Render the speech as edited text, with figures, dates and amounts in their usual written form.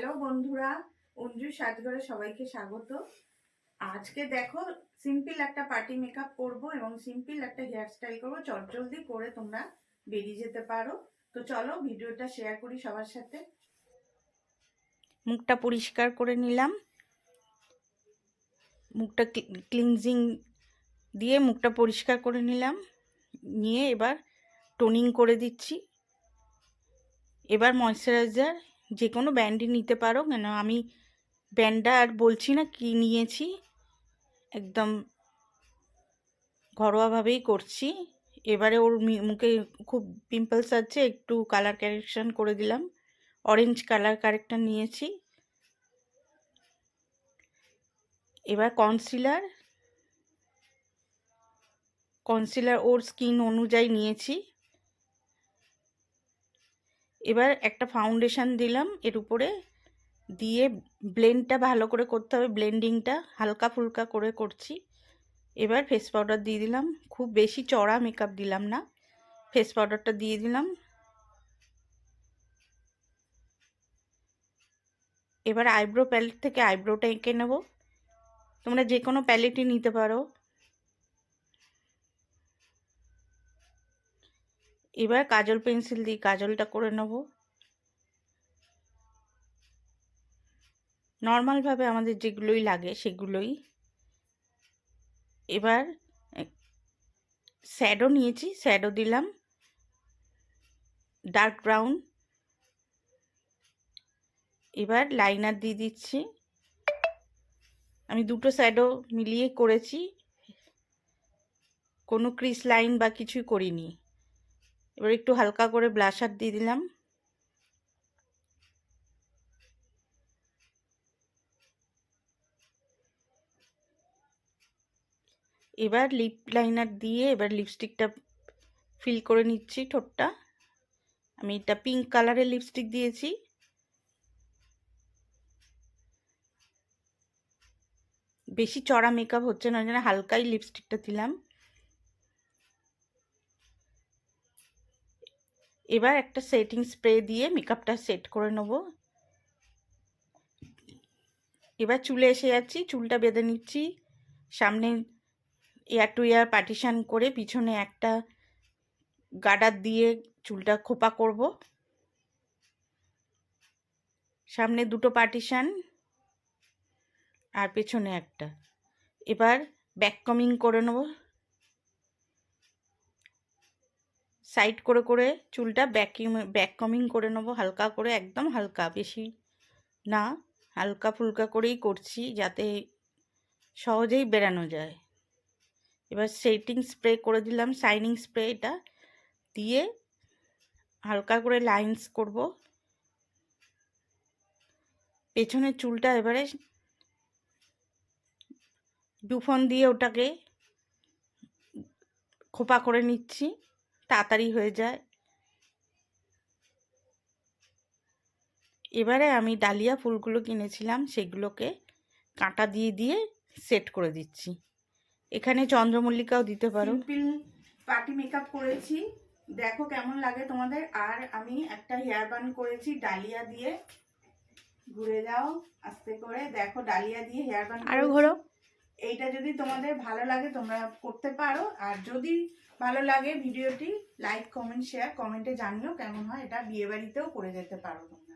Hello বন্ধুরা, অঞ্জু সাজঘরে সবাইকে স্বাগত। আজকে দেখো সিম্পল একটা পার্টি মেকআপ করব এবং সিম্পল একটা হেয়ার স্টাইল করবো, চটজলদি করে তোমরা বেরিয়ে যেতে পারো। তো চলো ভিডিওটা শেয়ার করি সবার সাথে। মুখটা পরিষ্কার করে নিলাম, মুখটা ক্লিনজিং দিয়ে মুখটা পরিষ্কার করে নিলাম, নিয়ে এবার টোনিং করে দিচ্ছি। এবার ময়শ্চারাইজার যে কোনো ব্র্যান্ডই নিতে পারো, কেন আমি ব্র্যান্ডটা আর বলছি না কি নিয়েছি, একদম ঘরোয়াভাবেই করছি। এবারে ওর মুখে খুব পিম্পলস আছে, একটু কালার কারেকশন করে দিলাম, অরেঞ্জ কালার কারেক্টার নিয়েছি। এবার কনসিলার ওর স্কিন অনুযায়ী নিয়েছি। এবার একটা ফাউন্ডেশন দিলাম এর উপরে, দিয়ে ব্লেন্ডটা ভালো করে করতে হবে, ব্লেন্ডিংটা হালকা ফুলকা করে করছি। এবার ফেস পাউডার দিয়ে দিলাম, খুব বেশি চড়া মেকআপ দিলাম না, ফেস পাউডারটা দিয়ে দিলাম। এবার আইব্রো প্যালেট থেকে আইব্রোটা এঁকে নেব, তোমরা যে কোনো প্যালেটই নিতে পারো। এবার কাজল পেন্সিল দিয়ে কাজলটা করে নেব, নর্মালভাবে আমাদের যেগুলোই লাগে সেগুলোই। এবার শ্যাডো নিয়েছি, শ্যাডো দিলাম ডার্ক ব্রাউন। এবার লাইনার দিয়ে দিচ্ছি, আমি দুটো শ্যাডো মিলিয়ে করেছি, কোনো ক্রিস লাইন বা কিছুই করিনি। এবার একটু হালকা করে ব্লাশার দিয়ে দিলাম। এবার লিপ লাইনার দিয়ে এবার লিপস্টিকটা ফিল করে নিচ্ছি ঠোঁটটা। আমি এটা পিঙ্ক কালারের লিপস্টিক দিয়েছি। বেশি চড়া মেকআপ হচ্ছে না, যেন হালকাই লিপস্টিকটা দিলাম। এবার একটা সেটিং স্প্রে দিয়ে মেকআপটা সেট করে নেব। এবার চুলে এসে যাচ্ছি, চুলটা বেঁধে নিচ্ছি, সামনে এয়ার টু এয়ার পার্টিশন করে পিছনে একটা গার্ডার দিয়ে চুলটা খোপা করব। সামনে দুটো পার্টিশন আর পেছনে একটা। এবার ব্যাক কমিং করে নেব, সাইড করে করে চুলটা ব্যাক কমিং করে নেব হালকা করে, একদম হালকা, বেশি না, হালকা ফুলকা করেই করছি যাতে সহজেই বেরানো যায়। এবার সেটিং স্প্রে করে দিলাম, শাইনিং স্প্রে, এটা দিয়ে হালকা করে লাইন্স করব। পেছনের চুলটা এবারে ডুফন দিয়ে ওটাকে খোপা করে নিচ্ছি, তাড়াতাড়ি হয়ে যায়। এবারে আমি ডালিয়া ফুলগুলো কিনেছিলাম, সেগুলোকে কাঁটা দিয়ে দিয়ে সেট করে দিচ্ছি। এখানে চন্দ্রমল্লিকাও দিতে পারো। সিম্পল পার্টি মেকআপ করেছি, দেখো কেমন লাগে তোমাদের। আর আমি একটা হেয়ার বান করেছি ডালিয়া দিয়ে, ঘুরে যাও আস্তে করে, দেখো ডালিয়া দিয়ে হেয়ার বান আরো ঘোরো। এইটা যদি তোমাদের ভালো লাগে তোমরা করতে পারো, আর যদি ভালো লাগে ভিডিওটি লাইক কমেন্ট শেয়ার, কমেন্টে জানিও কেমন হয়। এটা বিয়ে বাড়িতেও করে যেতে পারো তোমরা।